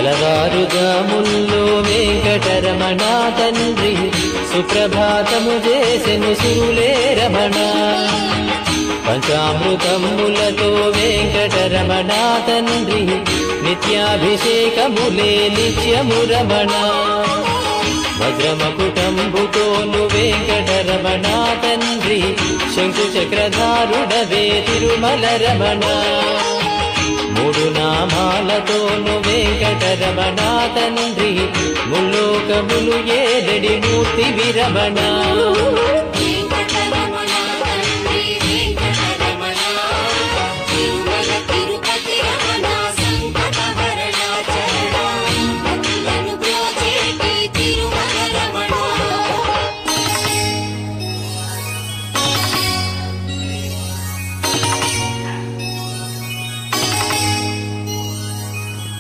తెలవారుజాముల్లో వెంకటరమణ తండ్రి సుప్రభాతము చేసెను సురులే రమణ. పంచామృతములతో వెంకటరమణ తండ్రి నిత్యాభిషేకములే నిత్యము రమణ. వజ్రమకుటంబుతోను వెంకటరమణ తండ్రి శంకు చక్రధారుడవే తిరుమల రమణ. మూడు నామాలతోను వెంకటరమణ తండ్రి ముల్లోకములు ఏదడి మూర్తి విరమణ.